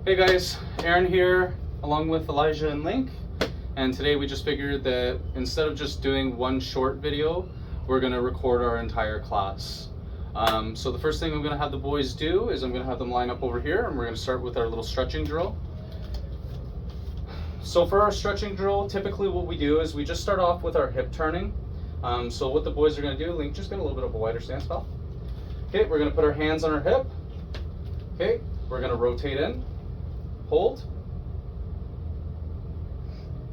Hey guys, Aaron here along with Elijah and Link, and today we just figured that instead of just doing one short video, we're going to record our entire class. So the first thing I'm going to have the boys do is I'm going to have them line up over here, and we're going to start with our little stretching drill. So for our stretching drill, typically what we do is we just start off with our hip turning. So what the boys are going to do, Link, just get a little bit of a wider stance, pal. Okay, we're going to put our hands on our hip. Okay, we're going to rotate in. Hold,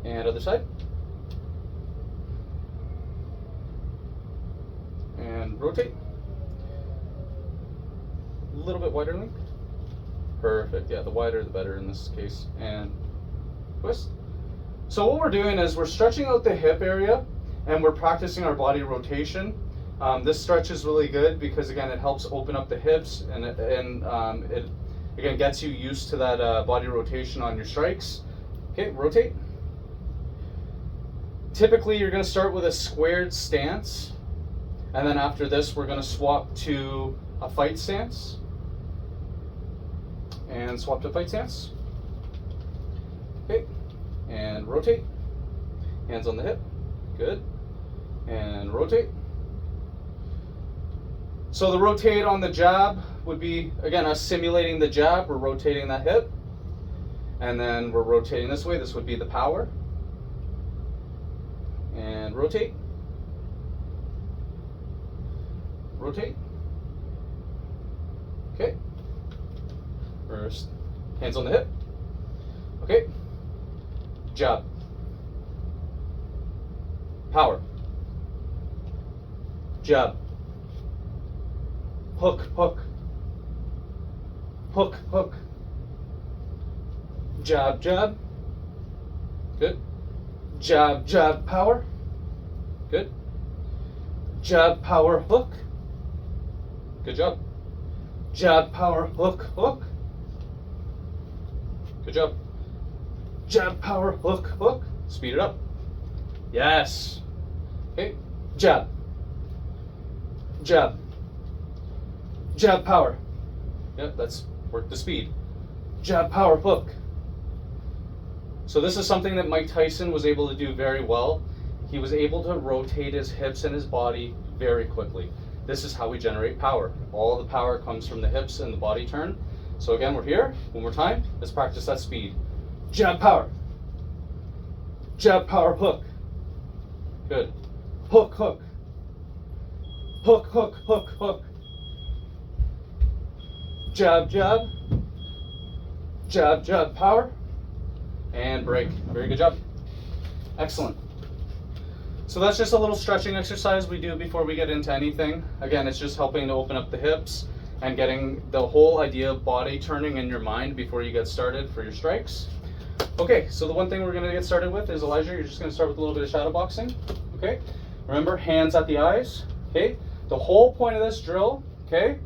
and other side, and rotate. A little bit wider, Link. Perfect, yeah, the wider the better in this case, and twist. So what we're doing is we're stretching out the hip area, and we're practicing our body rotation. This stretch is really good because, again, it helps open up the hips, and it again, gets you used to that body rotation on your strikes. Okay, rotate. Typically, you're going to start with a squared stance, and then after this, we're going to swap to a fight stance. And swap to fight stance. Okay, and rotate. Hands on the hip. Good. And rotate. So the rotate on the jab would be, again, us simulating the jab. We're rotating that hip, and then we're rotating this way. This would be the power. And rotate. Rotate. Okay. First, hands on the hip. Okay. Jab. Power. Jab. Hook, hook. Hook, hook. Jab, jab. Good. Jab, jab, power. Good. Jab, power, hook. Good job. Jab, power, hook, hook. Good job. Jab, power, hook, hook. Speed it up. Yes. Okay. Jab. Jab. Jab, power. Yep, that's work the speed. Jab, power, hook. So this is something that Mike Tyson was able to do very well. He was able to rotate his hips and his body very quickly. This is how we generate power. All the power comes from the hips and the body turn. So again, we're here. One more time. Let's practice that speed. Jab, power. Jab, power, hook. Good. Hook, hook. Hook, hook, hook, hook. Jab, jab. Jab, jab, power. And break. Very good job. Excellent. So that's just a little stretching exercise we do before we get into anything. Again, it's just helping to open up the hips and getting the whole idea of body turning in your mind before you get started for your strikes. Okay, so the one thing we're going to get started with is, Elijah, you're just going to start with a little bit of shadow boxing. Okay, remember, hands at the eyes. Okay, the whole point of this drill, okay,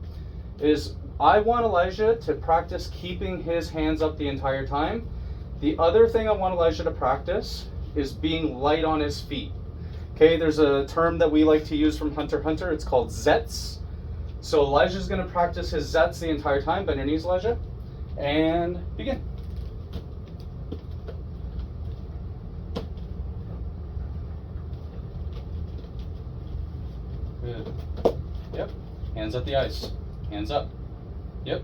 is I want Elijah to practice keeping his hands up the entire time. The other thing I want Elijah to practice is being light on his feet. Okay, there's a term that we like to use from HunterxHunter. It's called Zets. So Elijah's going to practice his Zets the entire time. Bend your knees, Elijah, and begin. Good. Yep. Hands at the eyes. Hands up. Yep.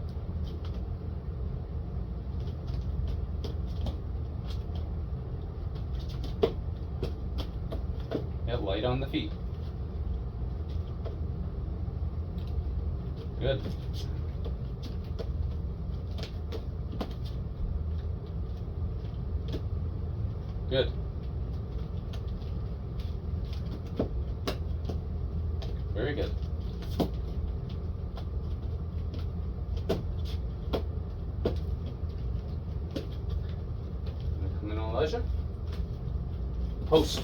Yep, light on the feet. Good. Good. Very good. Come in, Elijah. Post.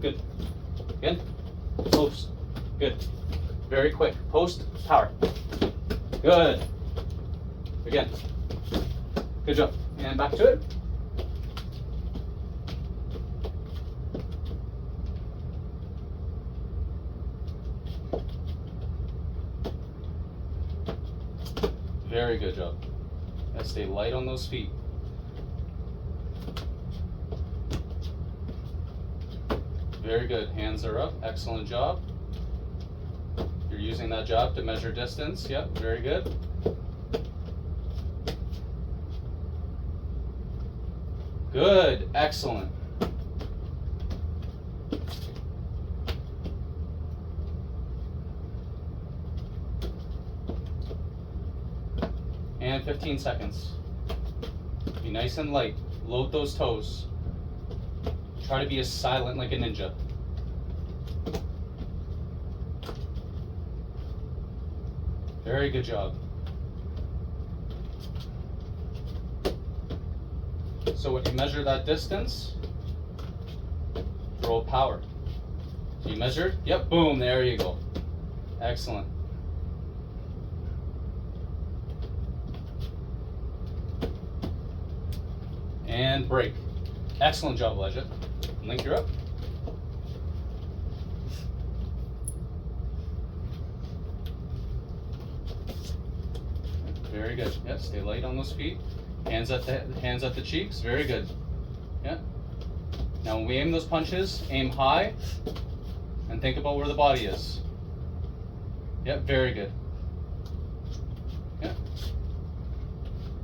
Good. Again. Post. Good. Very quick. Post. Power. Good. Again. Good job. And back to it. Very good job. Yeah, stay light on those feet. Very good. Hands are up. Excellent job. You're using that jab to measure distance. Yep, very good. Good. Excellent. And 15 seconds. Be nice and light. Load those toes. Try to be as silent like a ninja. Very good job. So when you measure that distance, roll power. So you measured? Yep, boom, there you go. Excellent. And break. Excellent job, Elijah. Link, you're up. Very good. Yeah, stay light on those feet. Hands at the cheeks. Very good. Yeah. Now when we aim those punches, aim high and think about where the body is. Yeah, very good. Yeah.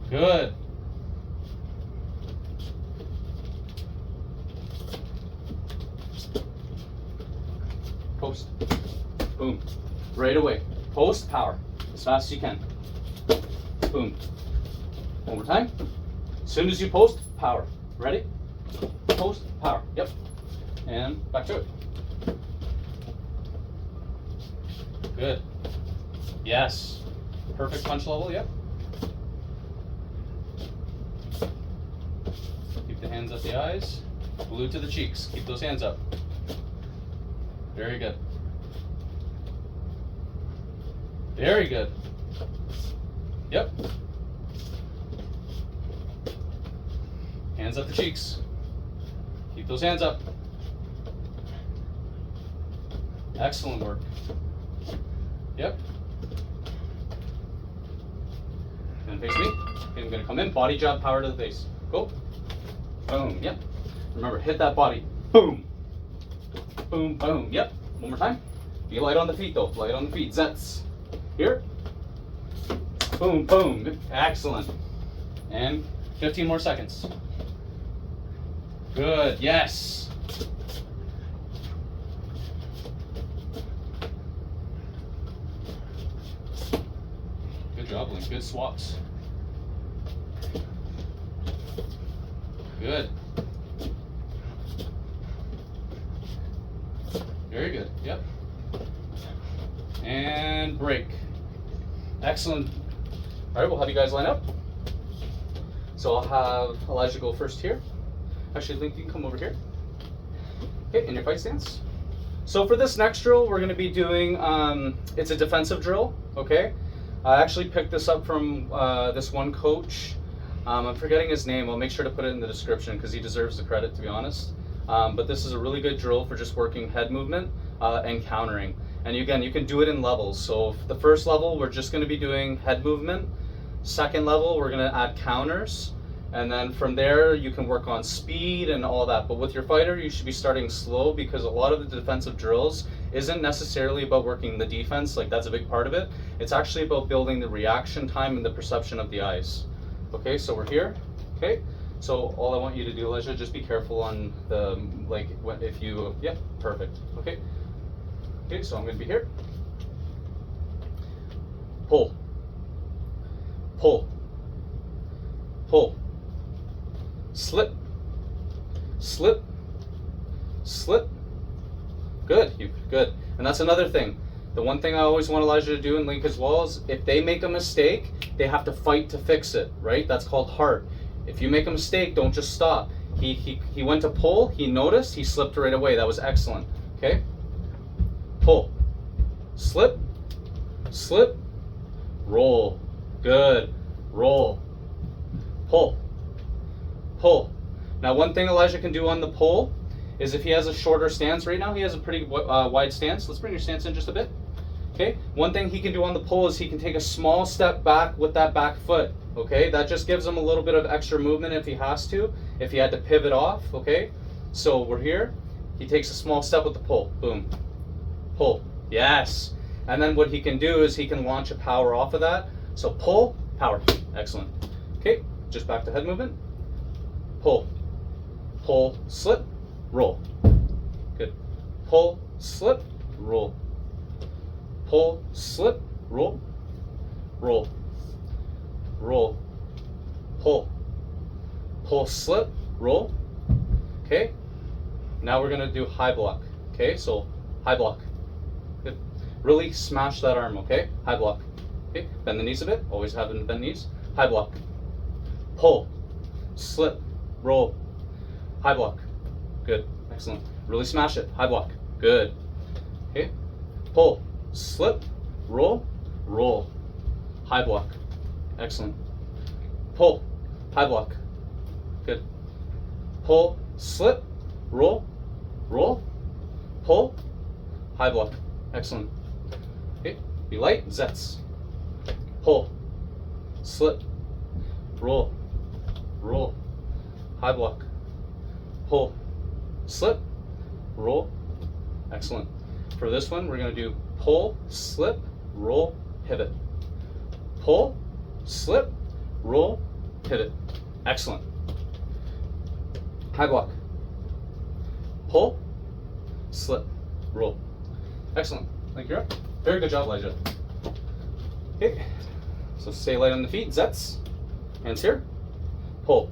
Good. Post. Boom. Right away. Post, power. As fast as you can. Boom. One more time. As soon as you post, power. Ready? Post, power. Yep. And back to it. Good. Yes. Perfect punch level, yep. Keep the hands at the eyes. Glued to the cheeks. Keep those hands up. Very good. Very good. Yep. Hands up the cheeks. Keep those hands up. Excellent work. Yep. And face me. Okay, I'm gonna come in. Body jab, power to the face. Go. Boom. Yep. Remember, hit that body. Boom. Boom, boom. Yep. One more time. Be light on the feet though. Light on the feet. Zets. Here. Boom, boom. Excellent. And 15 more seconds. Good. Yes. Good job, Link. Good swaps. Good. Very good. Yep. And break. Excellent. All right, we'll have you guys line up. So I'll have Elijah go first here. Actually, Link, you can come over here. Okay, in your fight stance. So for this next drill, we're going to be doing, it's a defensive drill, okay? I actually picked this up from this one coach. I'm forgetting his name. I'll make sure to put it in the description because he deserves the credit, to be honest. But this is a really good drill for just working head movement and countering. And again, you can do it in levels. So the first level, we're just going to be doing head movement. Second level, we're going to add counters. And then from there, you can work on speed and all that. But with your fighter, you should be starting slow because a lot of the defensive drills isn't necessarily about working the defense. Like, that's a big part of it. It's actually about building the reaction time and the perception of the eyes. Okay, so we're here. Okay, so all I want you to do, Elijah, just be careful on the, like, if you, yeah, perfect. Okay. Okay, so I'm going to be here. Pull. Pull. Pull. Slip. Slip. Slip. Good. Good. And that's another thing. The one thing I always want Elijah to do and Link as well is if they make a mistake, they have to fight to fix it, right? That's called heart. If you make a mistake, don't just stop. He went to pull, he noticed, he slipped right away. That was excellent. Okay? Pull. Slip. Slip. Roll. Good. Roll. Pull. Pull. Now one thing Elijah can do on the pull is if he has a shorter stance right now, he has a pretty wide stance. Let's bring your stance in just a bit. Okay, one thing he can do on the pull is he can take a small step back with that back foot. Okay, that just gives him a little bit of extra movement if he has to, if he had to pivot off. Okay, so we're here. He takes a small step with the pull. Boom. Pull. Yes. And then what he can do is he can launch a power off of that. So pull, power. Excellent. Okay, just back to head movement. Pull. Pull, slip, roll. Good. Pull, slip, roll. Pull, slip, roll. Roll. Roll. Pull. Pull, slip, roll. Okay. Now we're going to do high block. Okay, so high block. Good. Really smash that arm, okay? High block. Okay, bend the knees a bit. Always have them bend knees. High block. Pull. Slip. Roll. High block. Good. Excellent. Really smash it. High block. Good. Okay. Pull. Slip. Roll. Roll. High block. Excellent. Pull. High block. Good. Pull. Slip. Roll. Roll. Pull. High block. Excellent. Okay. Be light. Zets. Pull. Slip. Roll. Roll. High block. Pull. Slip. Roll. Excellent. For this one, we're going to do pull, slip, roll, pivot. Pull, slip, roll, pivot. Excellent. High block. Pull, slip, roll. Excellent. Thank you. Very good job, Elijah. Okay. So stay light on the feet. Zets. Hands here. Pull.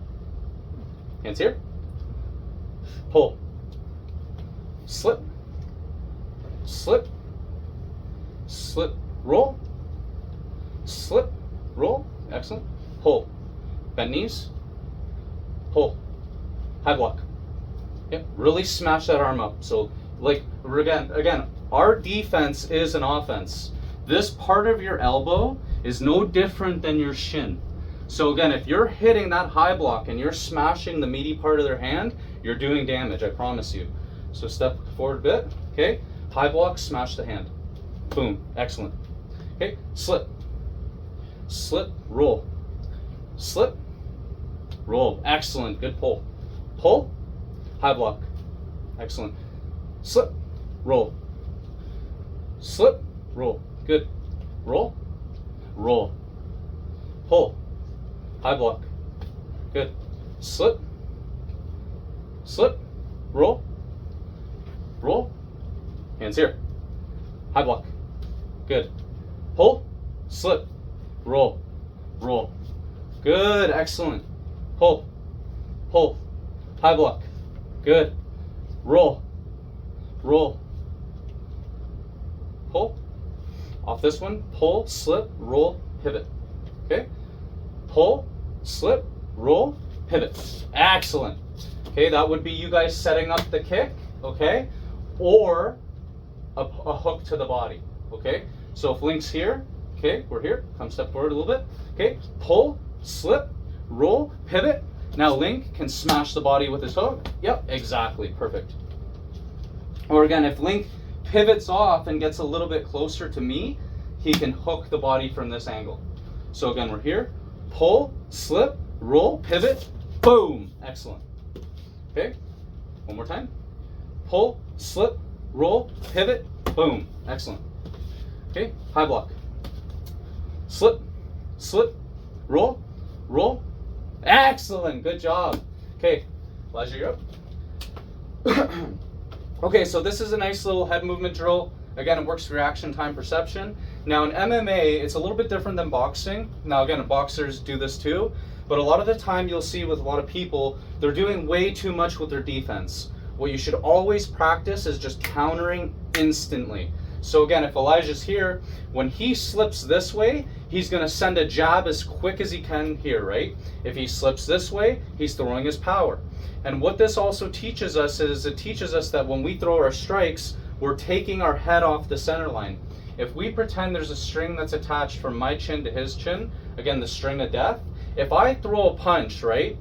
Hands here. Pull. Slip. Slip. Slip. Roll. Slip. Roll. Excellent. Pull. Bend knees. Pull. High block. Okay. Really smash that arm up. So, like, again, our defense is an offense. This part of your elbow is no different than your shin. So again, if you're hitting that high block and you're smashing the meaty part of their hand, you're doing damage, I promise you. So step forward a bit, okay? High block, smash the hand. Boom, excellent. Okay, slip. Slip, roll. Slip, roll. Excellent, good pull. Pull, high block. Excellent. Slip, roll. Slip, roll. Good. Roll, roll. Pull, high block. Good. Slip, slip, roll, roll. Hands here. High block. Good. Pull, slip, roll, roll. Good. Excellent. Pull, pull, high block. Good. Roll, roll. Pull. Off this one, pull, slip, roll, pivot. Okay? Pull, slip, roll, pivot. Excellent. Okay, that would be you guys setting up the kick, okay? Or a hook to the body, okay? So if Link's here, okay, we're here. Come step forward a little bit. Okay, pull, slip, roll, pivot. Now Link can smash the body with his hook. Yep, exactly, perfect. Or again, if Link pivots off and gets a little bit closer to me, he can hook the body from this angle. So again, we're here. Pull, slip, roll, pivot, boom. Excellent. Okay, one more time. Pull, slip, roll, pivot, boom. Excellent. Okay, high block. Slip, slip, roll, roll. Excellent, good job. Okay, Elijah, you're up. Okay, so this is a nice little head movement drill. Again, it works reaction time perception. Now in MMA, it's a little bit different than boxing. Now again, boxers do this too, but a lot of the time you'll see with a lot of people, they're doing way too much with their defense. What you should always practice is just countering instantly. So again, if Elijah's here, when he slips this way, he's gonna send a jab as quick as he can here, right? If he slips this way, he's throwing his power. And what this also teaches us is it teaches us that when we throw our strikes, we're taking our head off the center line. If we pretend there's a string that's attached from my chin to his chin, again, the string of death, if I throw a punch, right,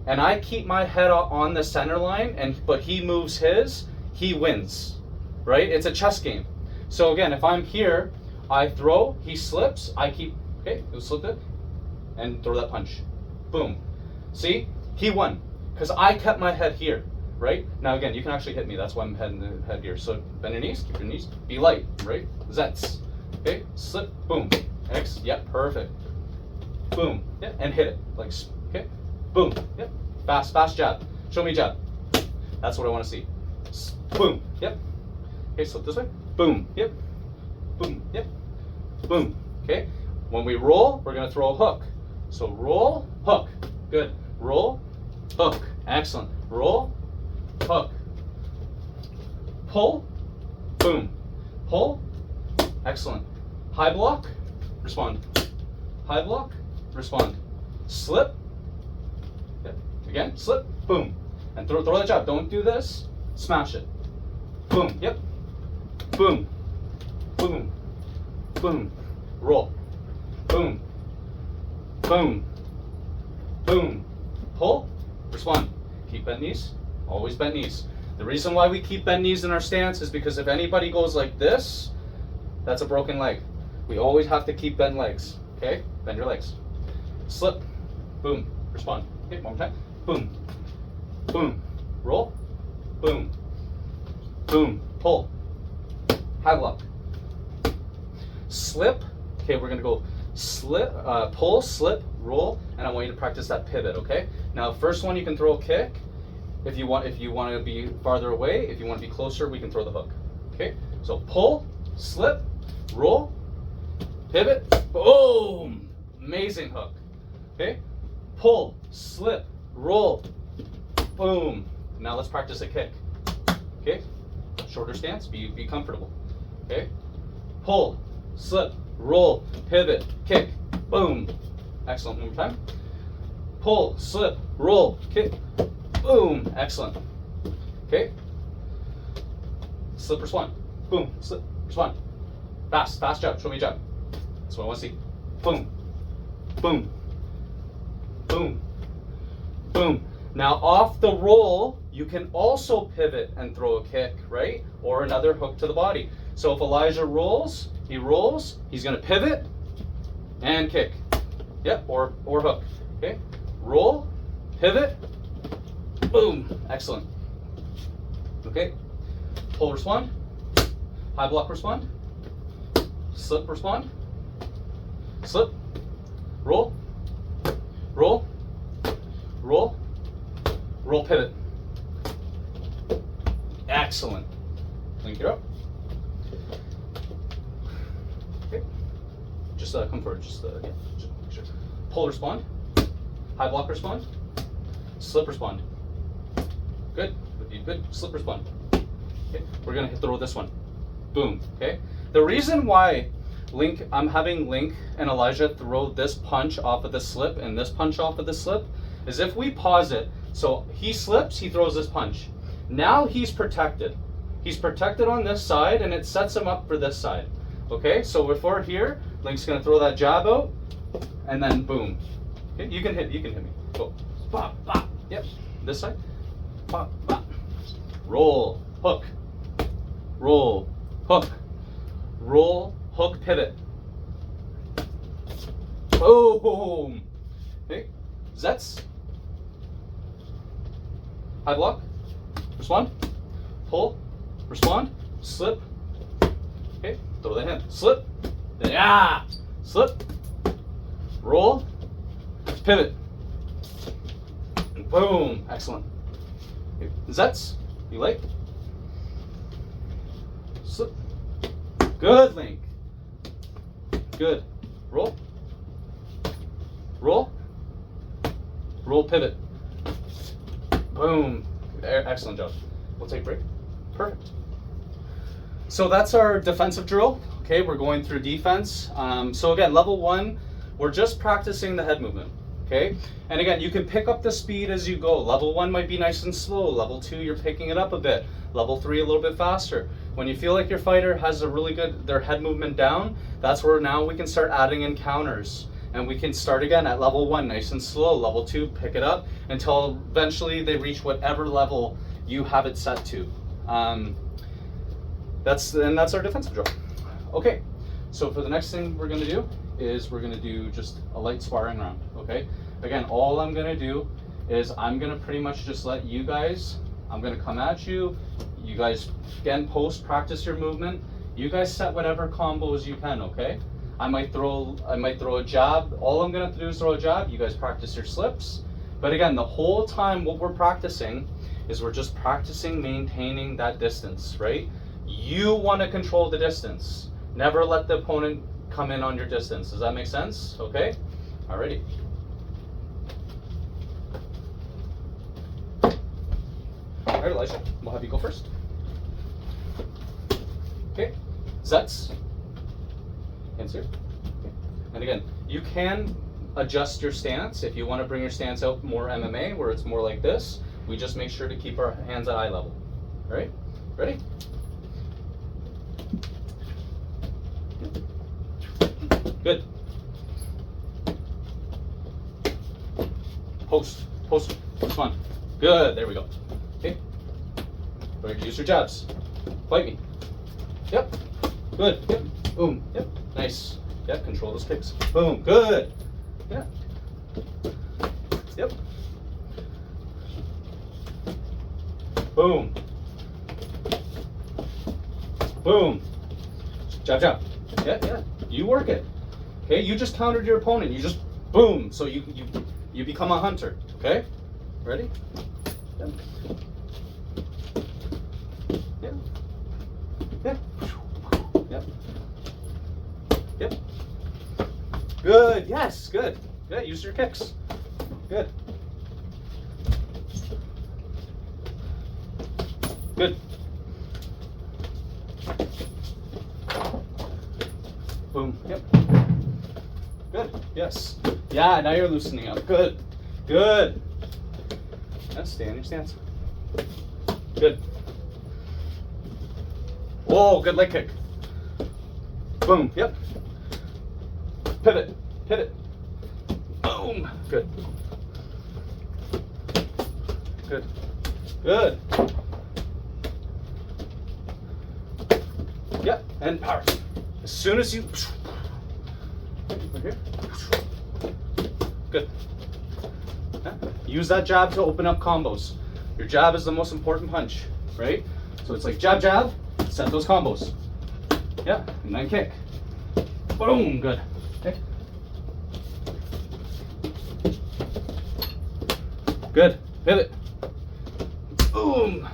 and I keep my head on the center line, but he moves his, he wins, right? It's a chess game. So again, if I'm here, I throw, he slips, I keep, okay, he'll slip it, and throw that punch. Boom. See, he won, because I kept my head here, right? Now again, you can actually hit me, that's why I'm heading the head here. So bend your knees, keep your knees, be light, right? Zets. Okay, slip, boom. X, yep, perfect. Boom, yeah, and hit it, like, okay, boom, yep. Fast jab. Show me jab. That's what I want to see. Boom, yep. Okay, slip this way. Boom, yep. Boom, yep. Boom, okay. When we roll, we're gonna throw a hook. So roll, hook, good. Roll, hook, excellent. Roll, hook. Pull, boom. Pull, excellent. High block, respond. High block, respond. Slip, yep. Again, slip, boom. And throw the jab. Don't do this, smash it. Boom, yep. Boom, boom, boom. Roll, boom, boom, boom. Pull, respond. Keep bent knees, always bent knees. The reason why we keep bent knees in our stance is because if anybody goes like this, that's a broken leg. We always have to keep bent legs, okay? Bend your legs. Slip, boom, respond. Okay, one more time. Boom, boom, roll, boom, boom, pull, high block. Slip, okay, we're gonna go slip, pull, slip, roll, and I want you to practice that pivot, okay? Now, first one, you can throw a kick. If you want to be farther away, if you want to be closer, we can throw the hook, okay? So pull, slip, roll, pivot, boom, amazing hook, okay? Pull, slip, roll, boom. Now let's practice a kick, okay? Shorter stance, be comfortable, okay? Pull, slip, roll, pivot, kick, boom. Excellent, one more time. Pull, slip, roll, kick, boom. Excellent, okay? Slip, respond, boom, slip, respond. Fast jab, show me a jab. That's what I want to see. Boom, boom, boom, boom. Now off the roll, you can also pivot and throw a kick, right? Or another hook to the body. So if Elijah rolls, he's gonna pivot and kick. Yep, or hook, okay? Roll, pivot, boom, excellent. Okay, pull, respond, high block, respond, slip, respond, slip, roll, roll, roll, roll, pivot. Excellent. Link it up. Okay. Just come forward. Just make sure. Pull, respond. High block, respond. Slip, respond. Good. Good. Slip, respond. Okay. We're gonna throw this one. Boom. Okay. The reason why I'm having Link and Elijah throw this punch off of the slip and this punch off of the slip is if we pause it. So he slips, he throws this punch. Now he's protected. He's protected on this side and it sets him up for this side. Okay, so if we're here, Link's gonna throw that jab out and then boom. Okay, you can hit me. Go. Bop, bop. Yep. This side. Bop, bop. Roll, hook. Roll, hook. Roll, hook, pivot. Boom. Okay. Zets. High block. Respond. Pull. Respond. Slip. Okay. Throw that hand. Slip. Yeah. Slip. Roll. Pivot. Boom. Excellent. Okay. Zets. You like? Slip. Good, Link. Good. Roll. Roll. Roll, pivot. Boom. Excellent job. We'll take a break. Perfect. So that's our defensive drill. Okay, we're going through defense. So again, level 1, we're just practicing the head movement. Okay, and again, you can pick up the speed as you go. Level 1 might be nice and slow. Level 2, you're picking it up a bit. Level 3, a little bit faster. When you feel like your fighter has a really good, their head movement down, that's where now we can start adding in counters. And we can start again at level 1, nice and slow. Level 2, pick it up until eventually they reach whatever level you have it set to. That's our defensive drill. Okay, So for the next thing we're gonna do is we're gonna do just a light sparring round, okay? Again, all I'm gonna do is I'm gonna pretty much just let you guys, I'm gonna come at you, you guys, again, practice your movement. You guys set whatever combos you can, okay? I might throw a jab. All I'm gonna have to do is throw a jab. You guys practice your slips. But again, the whole time what we're practicing is we're just practicing maintaining that distance, right? You wanna control the distance. Never let the opponent come in on your distance. Does that make sense? Okay? Alrighty. All right, Elijah, we'll have you go first. Okay, Zets, hands here. Okay. And again, you can adjust your stance if you want to bring your stance out more MMA, where it's more like this. We just make sure to keep our hands at eye level. All right, ready? Good. Post, one. Good, there we go. Okay. Use your jabs. Fight me. Yep. Good. Yep. Boom. Yep. Nice. Yep. Control those kicks. Boom. Good. Yeah. Yep. Boom. Boom. Jab, jab. Yeah, yeah. You work it. Okay. You just countered your opponent. You just boom. So you become a hunter. Okay. Ready? Yep. Yeah. Yeah. Yep. Yep. Good. Yes. Good. Yeah. Use your kicks. Good. Good. Boom. Yep. Good. Yes. Yeah. Now you're loosening up. Good. Good. Yes. Stay on your stance. Good. Whoa, good leg kick. Boom, yep. Pivot, pivot. Boom, good. Good, good. Yep, and power. As soon as you, right here. Good. Yeah. Use that jab to open up combos. Your jab is the most important punch, right? So it's like jab, jab, set those combos. Yeah, and then kick. Boom, good. Okay. Good, pivot. Boom.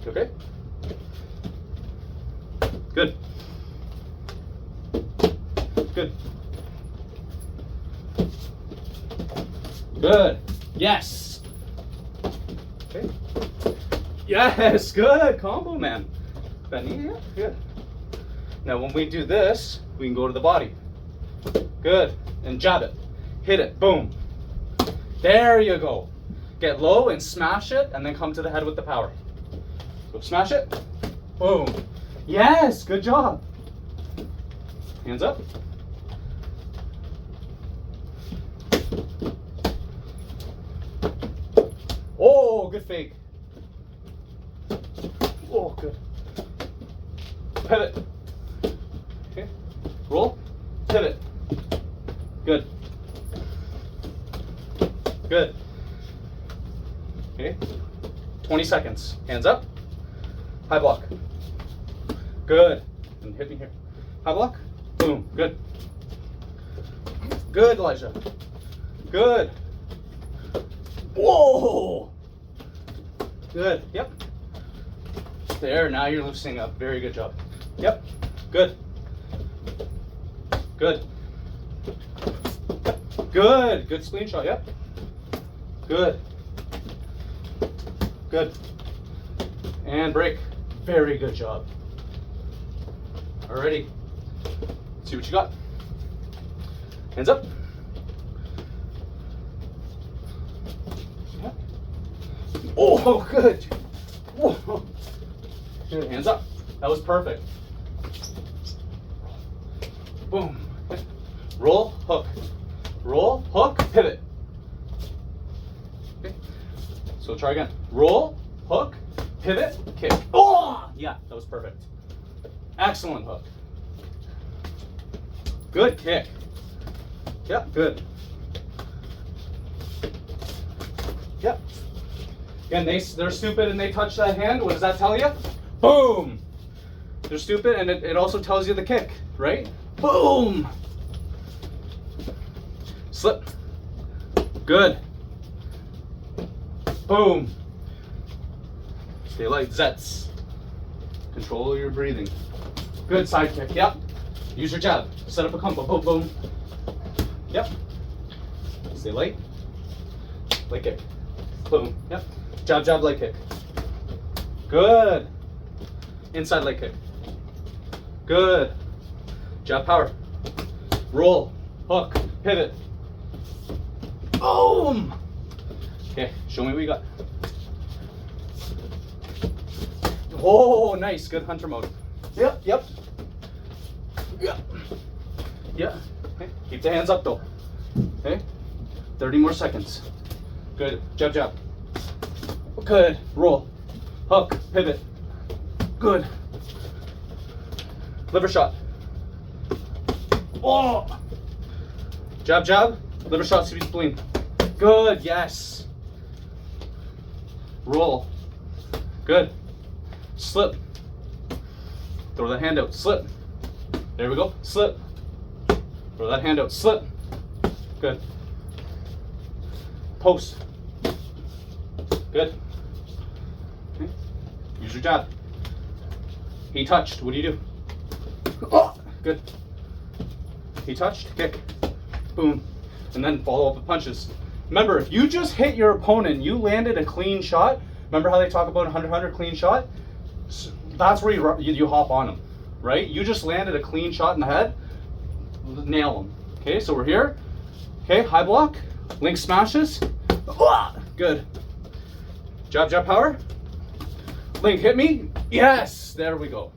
Okay. Good. Good. Good. Yes. Okay. Yes, good. Combo, man. Benny, yeah, good. Now when we do this, we can go to the body. Good. And jab it. Hit it. Boom. There you go. Get low and smash it, and then come to the head with the power. Go smash it. Boom. Yes, good job. Hands up. Oh, good fake. Oh, good. Pivot. Okay. Roll. Pivot. Good. Good. Okay. 20 seconds. Hands up. High block. Good. And hit me here. High block. Boom. Good. Good, Elijah. Good. Whoa. Good. Yep. There. Now you're loosening up. Very good job. Yep. Good. Good. Good. Good spleen shot. Yep. Good. Good. And break. Very good job. Alrighty. See what you got. Hands up. Oh, good. Whoa. Good. Hands up. That was perfect. Boom. Roll, hook. Roll, hook, pivot. Okay. So try again. Roll, hook, pivot, kick. Oh, yeah, that was perfect. Excellent hook. Good kick. Yep, good. Yep. Again, they're stupid and they touch that hand. What does that tell you? Boom. They're stupid, and it also tells you the kick, right? Boom. Slip. Good. Boom. Stay light. Zets. Control your breathing. Good side kick. Yep. Use your jab. Set up a combo. Boom, boom. Yep. Stay light. Leg kick. Boom. Yep. Jab, jab, leg kick. Good. Inside leg kick. Good. Jab power. Roll. Hook. Pivot. Boom. Okay, show me what you got. Oh, nice. Good hunter mode. Yep, yep. Yeah. Yeah. Okay. Keep the hands up though. Okay. 30 more seconds. Good. Jab, jab. Good. Roll. Hook. Pivot. Good. Liver shot. Oh. Jab, jab. Liver shot, sweep spleen. Good. Yes. Roll. Good. Slip. Throw that hand out. Slip. There we go. Slip. Throw that hand out. Slip. Good. Post. Good. Okay. Use your jab. He touched. What do you do? Oh, good. He touched. Kick. Boom. And then follow up with punches. Remember, if you just hit your opponent, you landed a clean shot. Remember how they talk about a hunter clean shot? That's where you hop on them, right? You just landed a clean shot in the head. Nail them. Okay, so we're here. Okay, high block. Link smashes. Good. Jab, jab power. Link, hit me. Yes, there we go.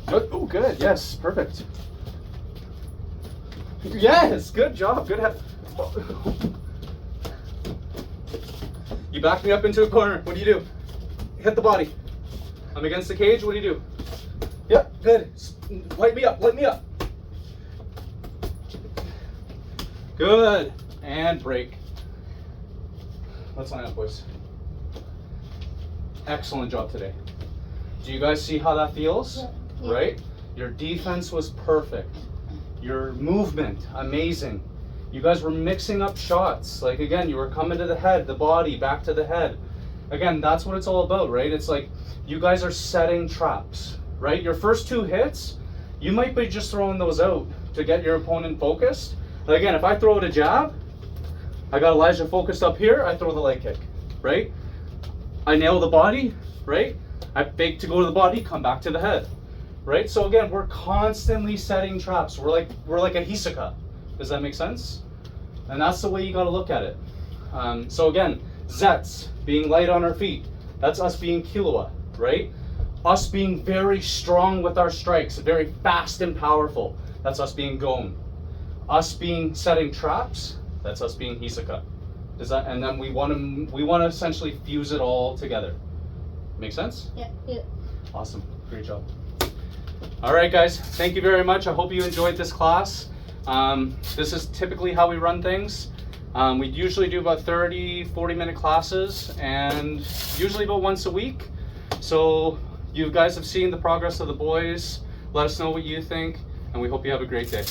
Oh, good. Yes, perfect. Yes, good job. Good. You back me up into a corner. What do you do? Hit the body. I'm against the cage. What do you do? Yep, good. Light me up. Light me up. Good. And break. Let's line up, boys. Excellent job today. Do you guys see how that feels? Yeah. Right? Your defense was perfect. Your movement, amazing. You guys were mixing up shots. Like, again, you were coming to the head, the body, back to the head. Again, that's what it's all about, right? It's like you guys are setting traps, right? Your first two hits, you might be just throwing those out to get your opponent focused. But again, if I throw out a jab, I got Elijah focused up here, I throw the leg kick, right? I nail the body, right? I fake to go to the body, come back to the head, right? So again, we're constantly setting traps. We're like a Hisoka. Does that make sense? And that's the way you got to look at it. So again, Zets, being light on our feet. That's us being Killua, right? Us being very strong with our strikes, very fast and powerful. That's us being Gon. Us being setting traps. That's us being Hisoka. Does that? And then we want to essentially fuse it all together. Make sense? Yeah. Yeah. Awesome. Great job. All right, guys. Thank you very much. I hope you enjoyed this class. This is typically how we run things. We usually do about 40-minute classes, and usually about once a week. So you guys have seen the progress of the boys. Let us know what you think, and we hope you have a great day.